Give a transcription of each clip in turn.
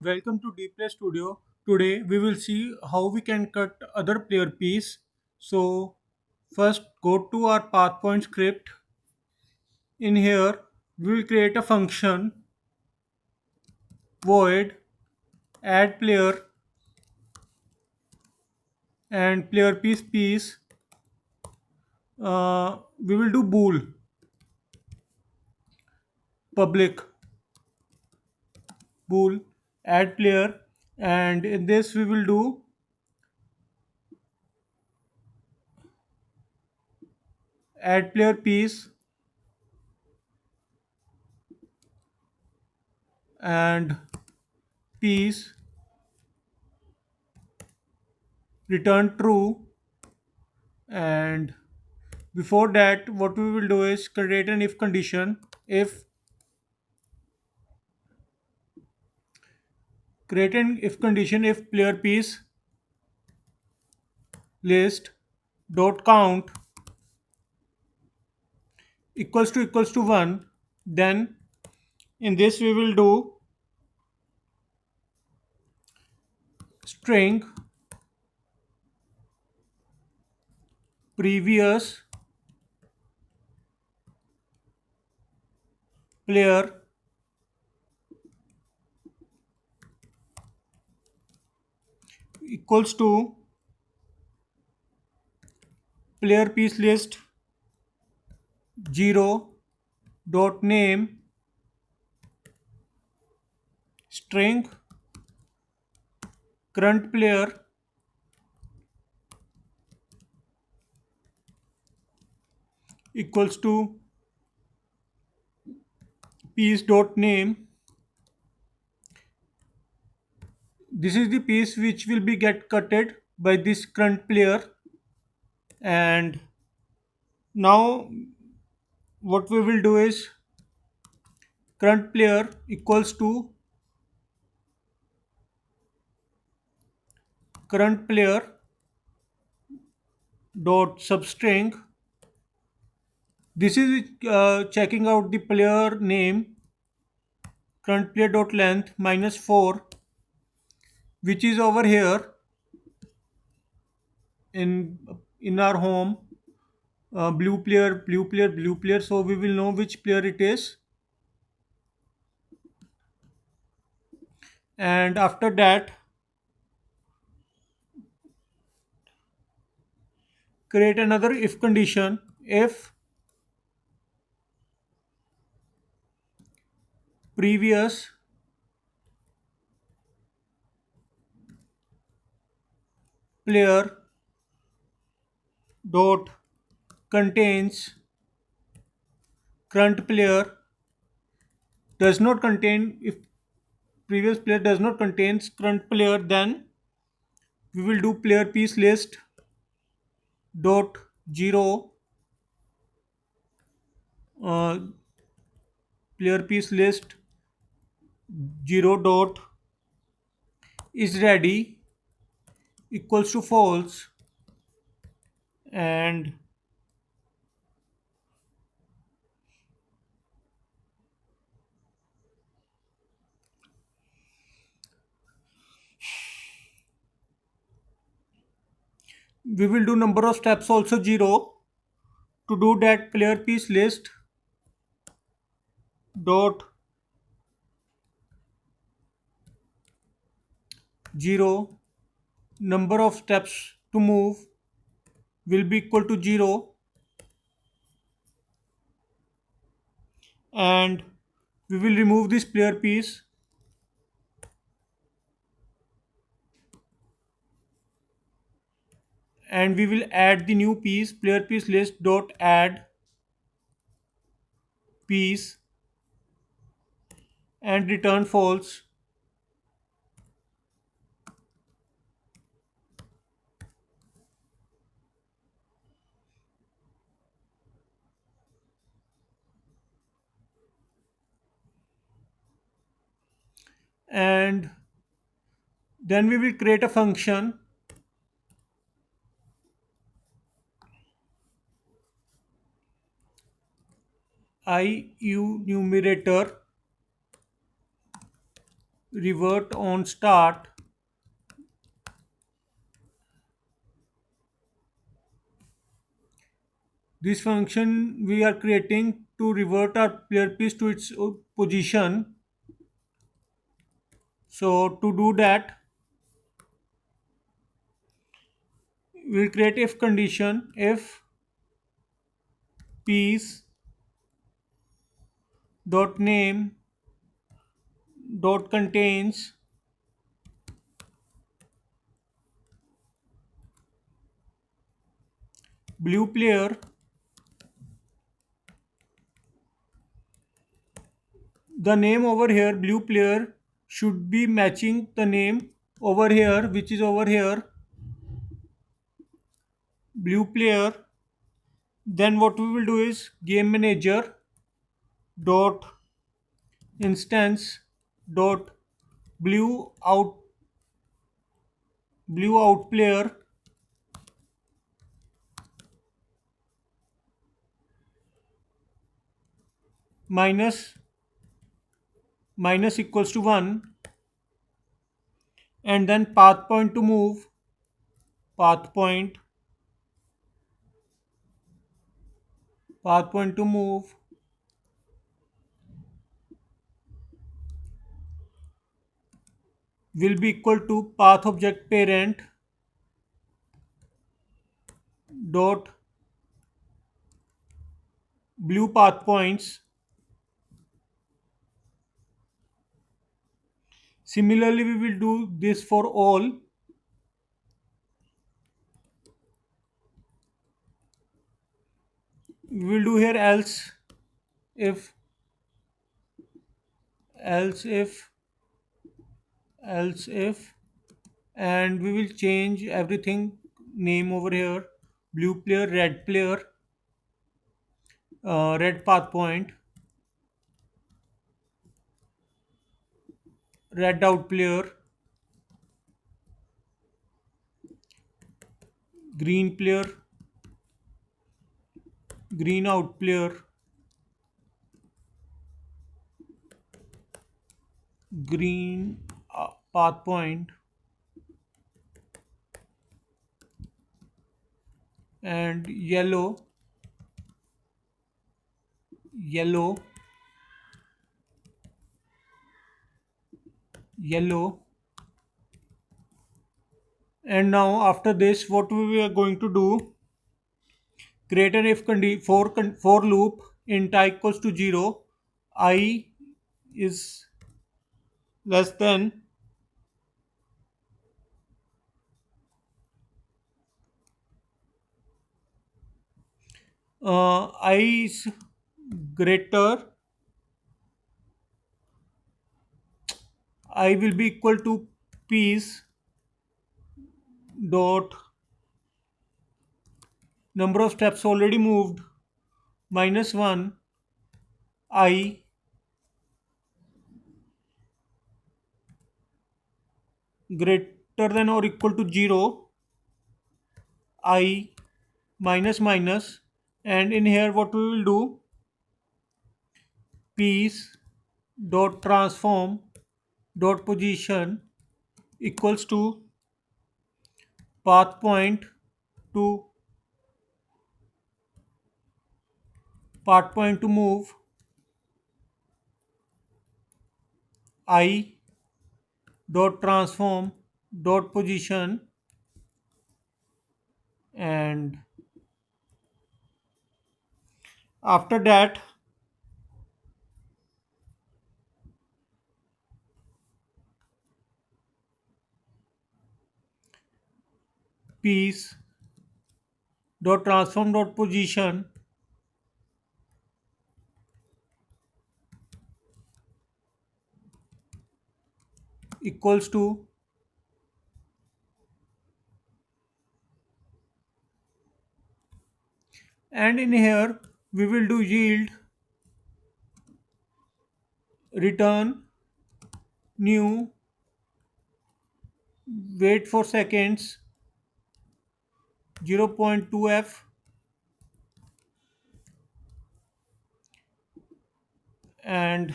Welcome to Dplay Studio. Today we will see how we can cut other player piece. So first go to our Part-10 script. In here we will create a function void add player and player piece. We will do bool public bool add player, and in this we will do add player piece and piece return true. And before that, what we will do is create an if condition. If create an if condition if player piece list dot count equals to 1, then in this we will do string previous player equals to player piece list 0 dot name string current player equals to piece dot name. This is the piece which will be get cutted by this current player. And now what we will do is current player equals to current player dot substring. This is checking out the player name current player dot length minus 4, which is over here in our home. Blue player. So we will know which player it is. And after that, create another if condition. If previous player dot contains current player does not contain, if previous player does not contains current player, then we will do player piece list dot 0 uh, player piece list 0 dot is ready equals to false. And we will do number of steps also 0. To do that, player piece list dot 0 number of steps to move will be equal to 0. And we will remove this player piece and we will add the new piece player piece list dot add piece and return false. And then we will create a function IU numerator revert on start. This function we are creating to revert our player piece to its position. So to do that, we'll create if condition if piece dot name dot contains blue player. The name over here blue player should be matching the name over here, which is over here blue player. Then what we will do is game manager dot instance dot blue out player minus equals to 1, and then path point to move path point to move will be equal to path object parent dot blue path points. Similarly, we will do this for all. We will do here if else if else if and we will change everything name over here blue player red path point red out player green player green out player green path point and yellow yellow. And now after this what we are going to do, create an if for loop int I equals to 0, I is less than I is greater, I will be equal to piece dot number of steps already moved minus 1, I greater than or equal to 0, I minus minus, and in here what we will do, piece dot transform dot position equals to path point to move I dot transform dot position, and after that piece dot transform dot position equals to and in here we will do yield return new wait for seconds 0.2f and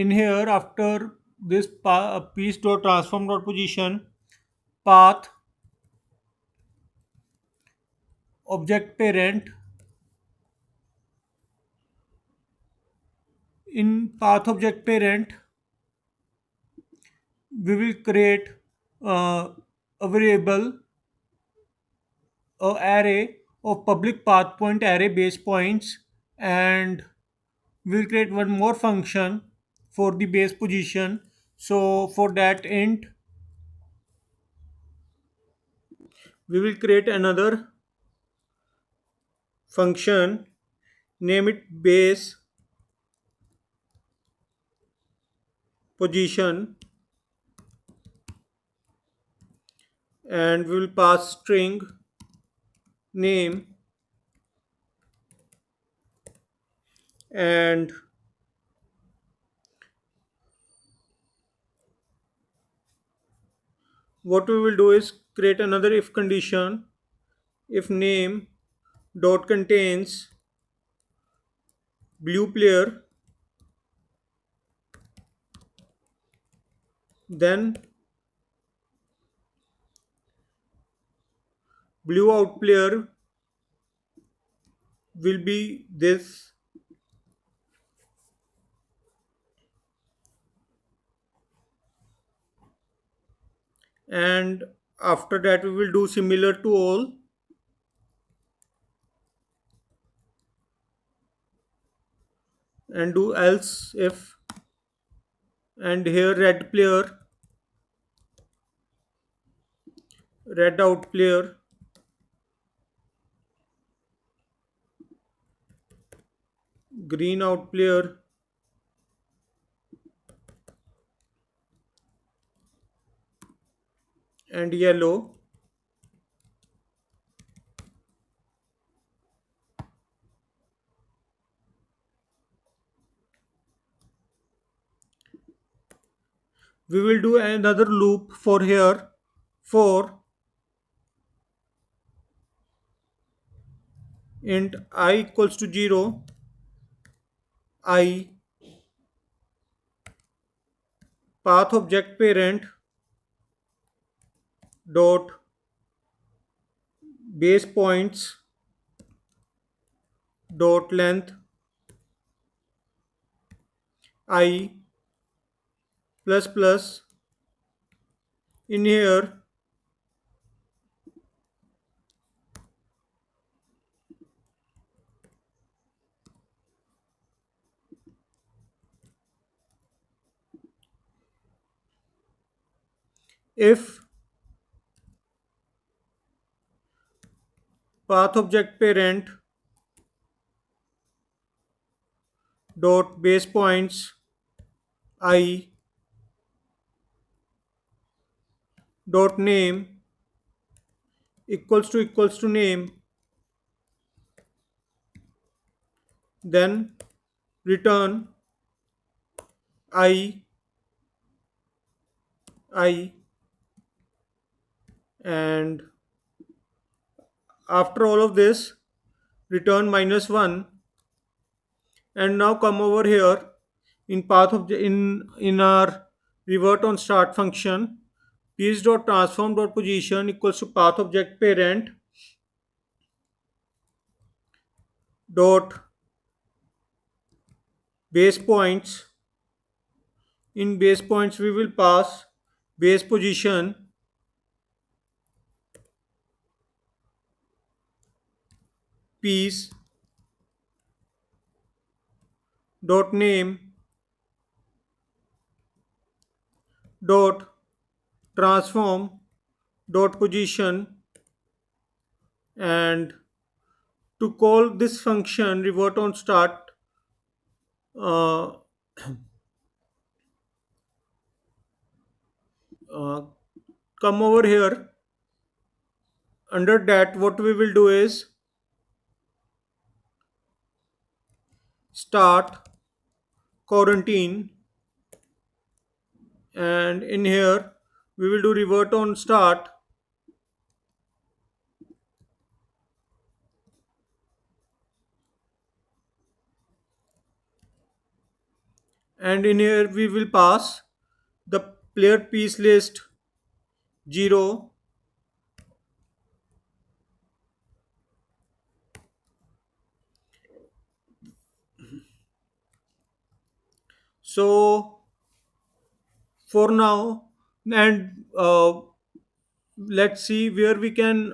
in here, after this piece dot transform dot position, path object parent, in path object parent we will create a variable, a array of public path point array base points, and we'll create one more function for the base position. So for that int we will create another function, name it base position, and we will pass string name, and what we will do is create another if condition. If name dot contains blue player, then blue out player will be this, and after that we will do similar to all, and do else if, and here red out player, green out player, and yellow. We will do another loop for here, for int I equals to 0, I path object parent dot base points dot length I plus plus. In here if path object parent dot base points I dot name equals to name, then return I, and after all of this return -1. And now come over here in path of in our revert on start function, piece dot transform dot position equals to path object parent dot base points. In base points we will pass base position piece dot name dot transform dot position, and to call this function revert on start, uh, uh, come over here. Under that what we will do is start quarantine, and in here we will do revert on start, and in here we will pass the player piece list 0. So for now, and let's see where we can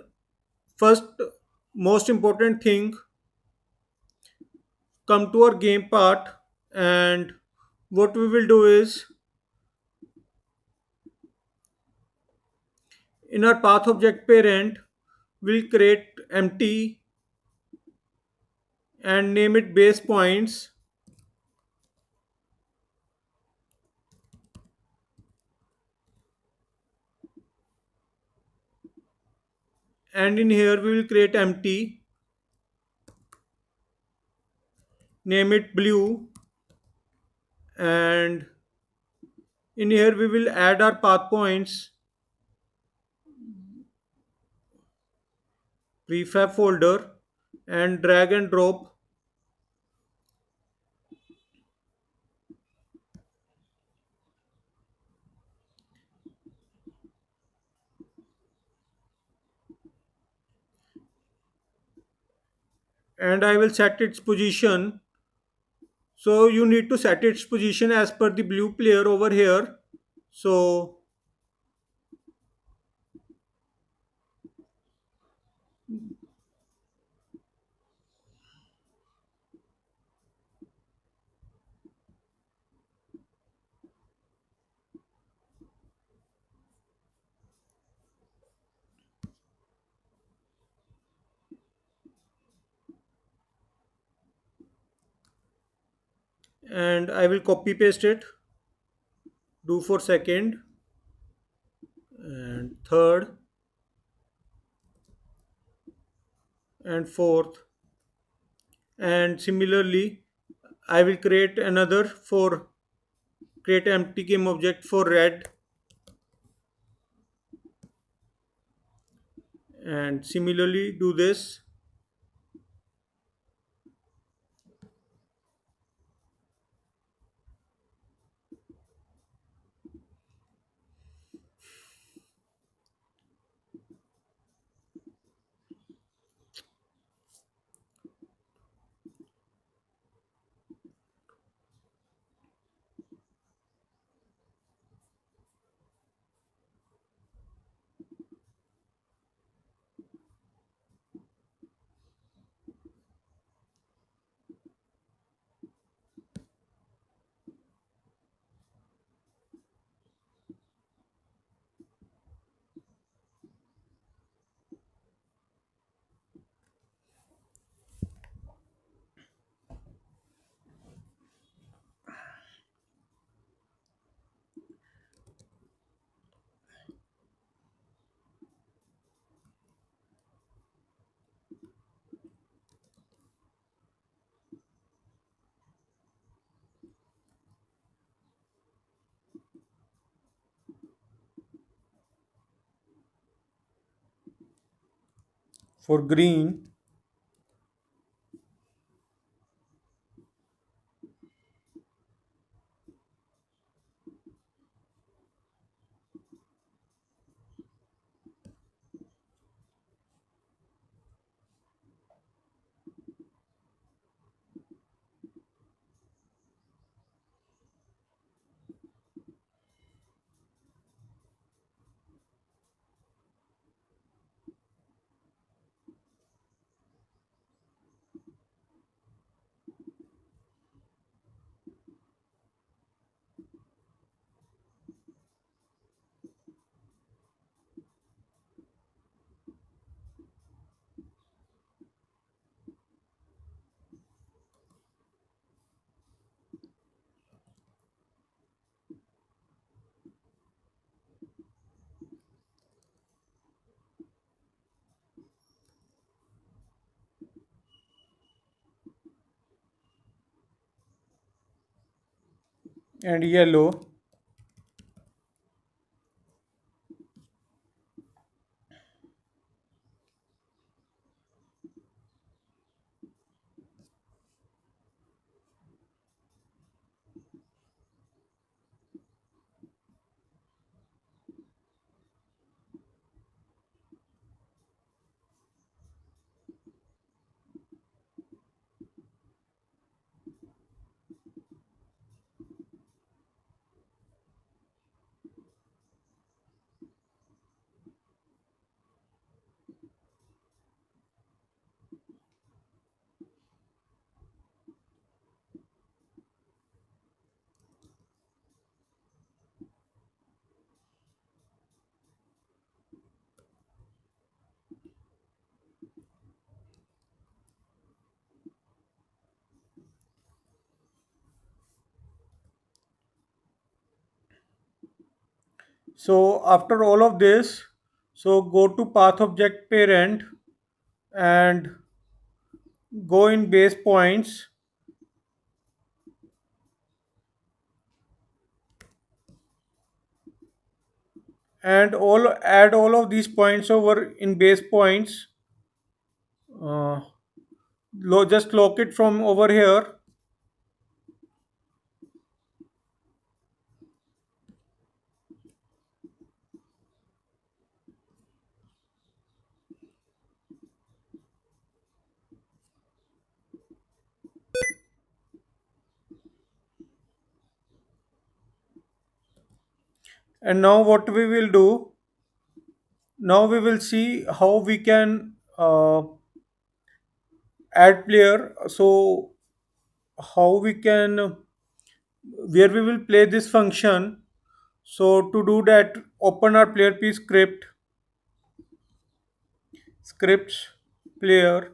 first, most important thing, come to our game part. And what we will do is, in our path object parent, we'll create empty and name it base points. And in here we will create empty, name it blue. And in here we will add our path points prefab folder and drag and drop. And I will set its position. So you need to set its position as per the blue player over here. So, and I will copy paste it, do for second and third and fourth. And similarly, I will create another for create empty game object for red, and similarly do this. For green, and yellow. So after all of this, so go to path object parent and go in base points, and all add all of these points over in base points. uh, just lock it from over here, and now what we will do, now we will see how we can add player. So how we can, where we will play this function. So to do that, open our player piece script, scripts, player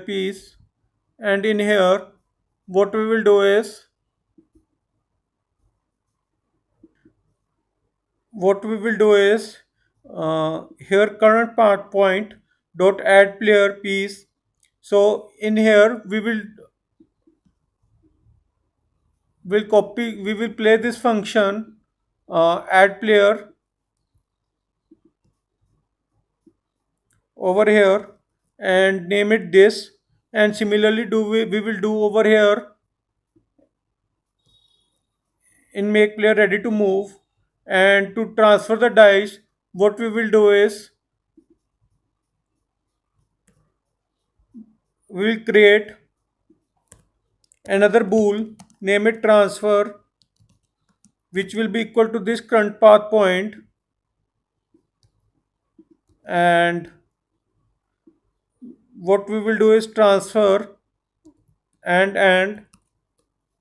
piece, and in here what we will do is, what we will do is here current part point dot add player piece. So in here we will play this function, add player over here, and name it this. And similarly we will do over here in make player ready to move. And to transfer the dice, what we will do is we will create another bool, name it transfer, which will be equal to this current path point. And what we will do is transfer, and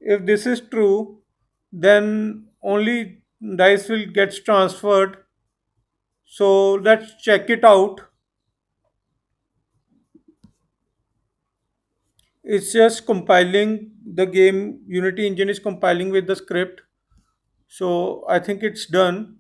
if this is true, then only dice will get transferred. So let's check it out. It's just compiling the game. Unity engine is compiling with the script. So I think it's done.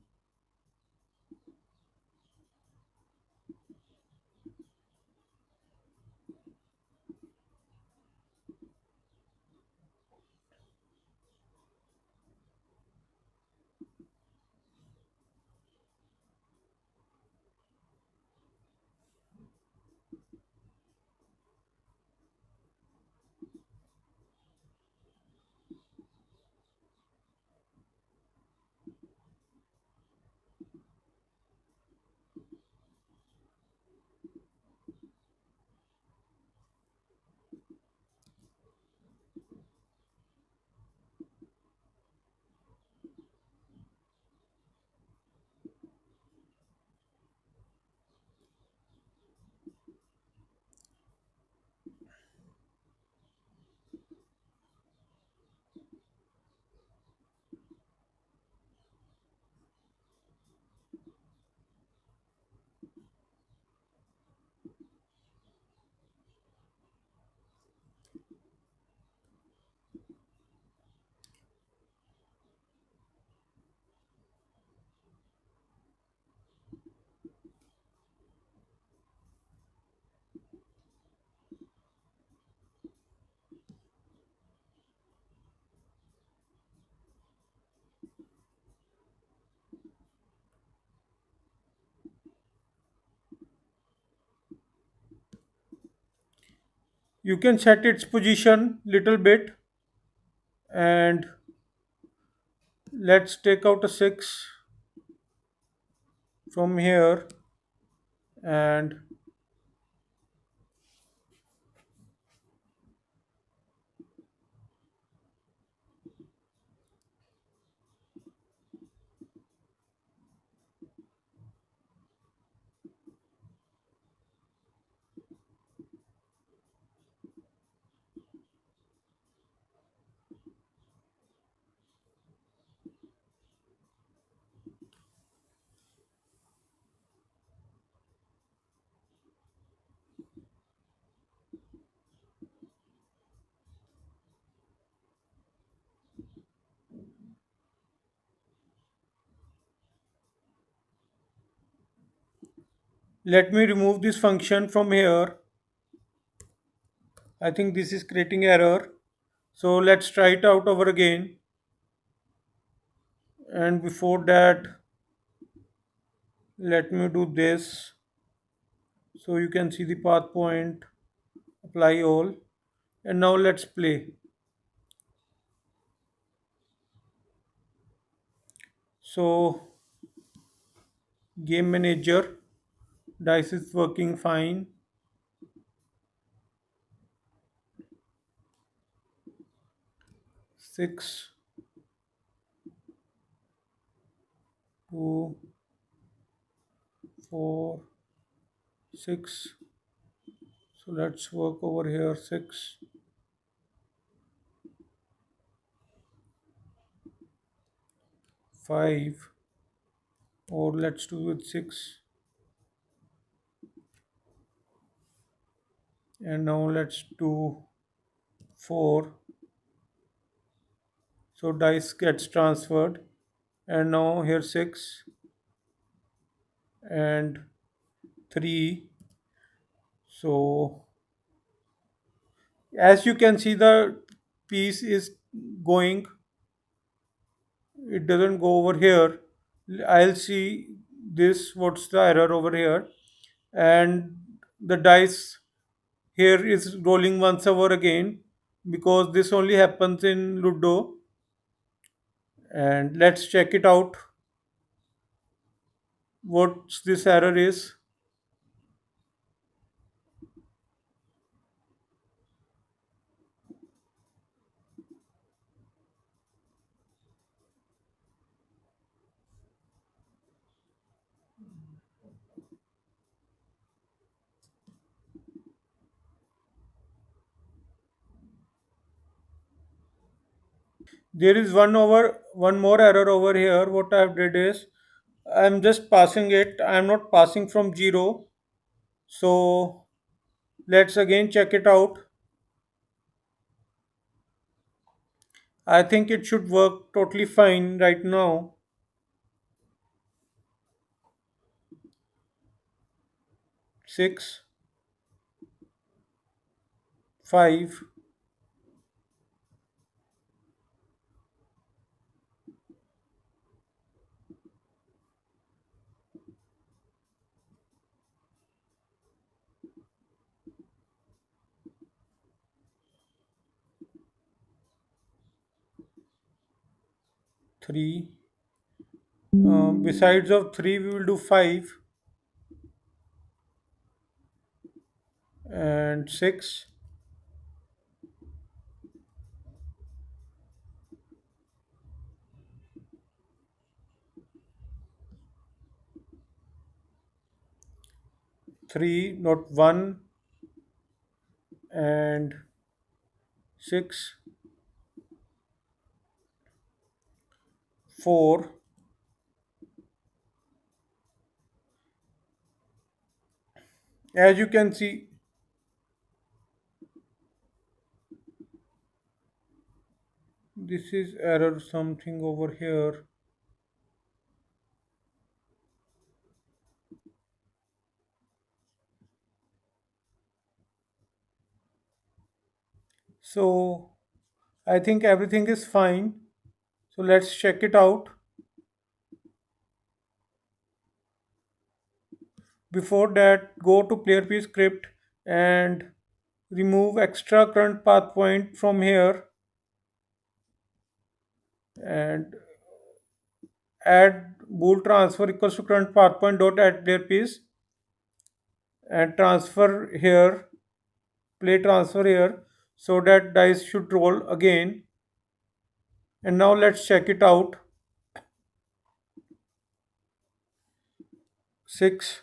You can set its position little bit, and let's take out a 6 from here. And Let me remove this function from here. I think this is creating error. So let's try it out over again. And before that, let me do this. So you can see the path point, apply all. And now let's play. So game manager, dice is working fine. 6, 2, 4, 6. So let's work over here. 6, 5, or let's do with 6. And now let's do 4. So dice gets transferred. And now here 6 and 3. So as you can see, the piece is going, it doesn't go over here. I'll see this, what's the error over here. And the dice here is rolling once over again, because this only happens in Ludo. And let's check it out, what this error is. There is one more error over here. What I did is, I'm just passing it, I'm not passing from 0. So let's again check it out. I think it should work totally fine right now. 6, 5, 3. Besides of 3, we will do 5 and 6. 3, not 1, and 6, 4. As you can see, this is error something over here. So I think everything is fine. So let's check it out. Before that, go to player piece script and remove extra current path point from here and add bool transfer equals to current path point dot add player piece, and transfer here, play transfer here, so that dice should roll again. And now let's check it out. 6,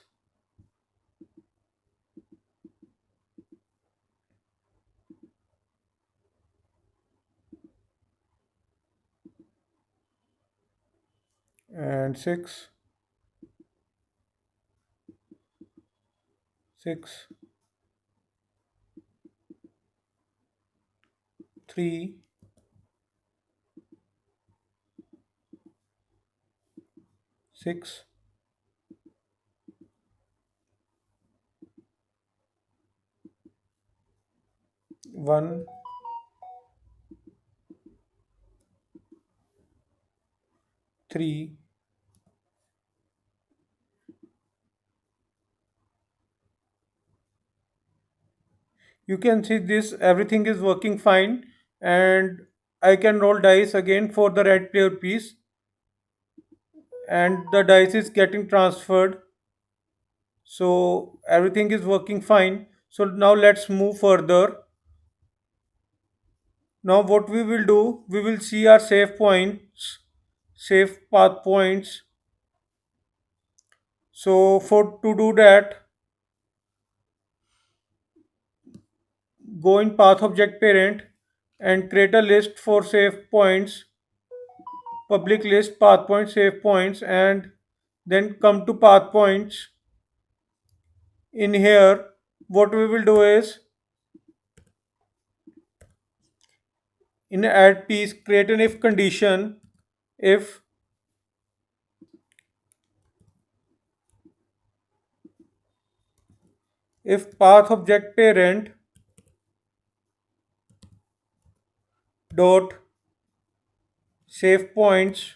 and 6, 6, 3, 6, 1, 3. You can see this, everything is working fine, and I can roll dice again for the red player piece, and the dice is getting transferred. So everything is working fine. So now let's move further. Now what we will do, we will see our save points, save path points. So for to do that, go in path object parent and create a list for save points, public list path points, save points, and then come to path points. In here, what we will do is in add piece, create an if condition. If path object parent dot save points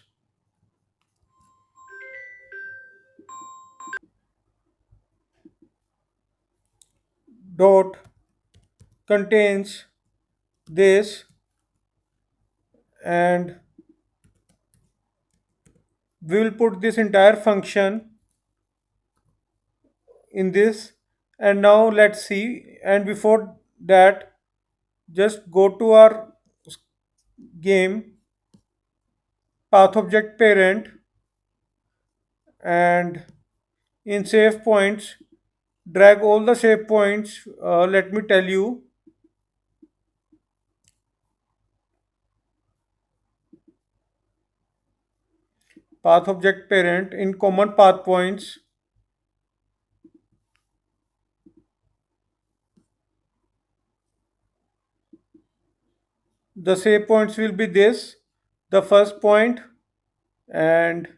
dot contains this, and we will put this entire function in this. And now let's see, and before that, just go to our game, path object parent, and in save points drag all the save points. Let me tell you, path object parent in common path points, the save points will be this, the first point and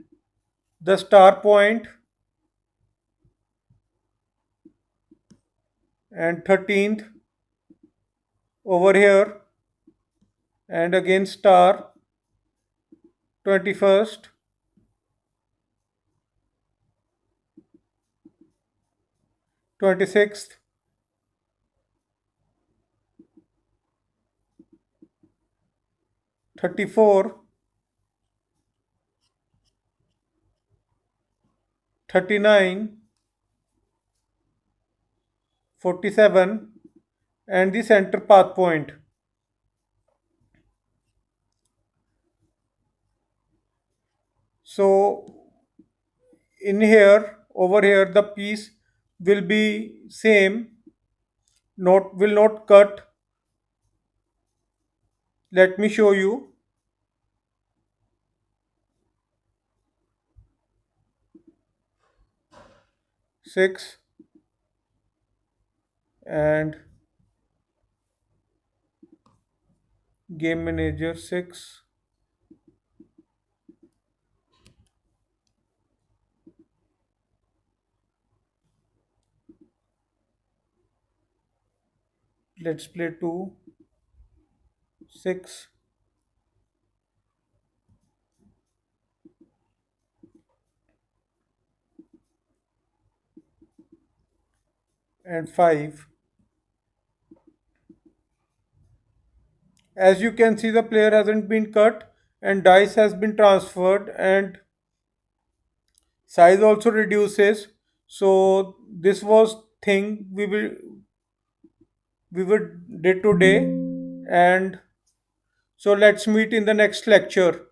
the star point and 13th over here, and again star, 21st, 26th, 34, 39, 47, and the center path point. So in here, over here, the piece will be same, not will not cut. Let me show you. 6 and game manager 6. Let's play 2, 6, and 5. As you can see, the player hasn't been cut and dice has been transferred and size also reduces. So this was thing we will did today, and so let's meet in the next lecture.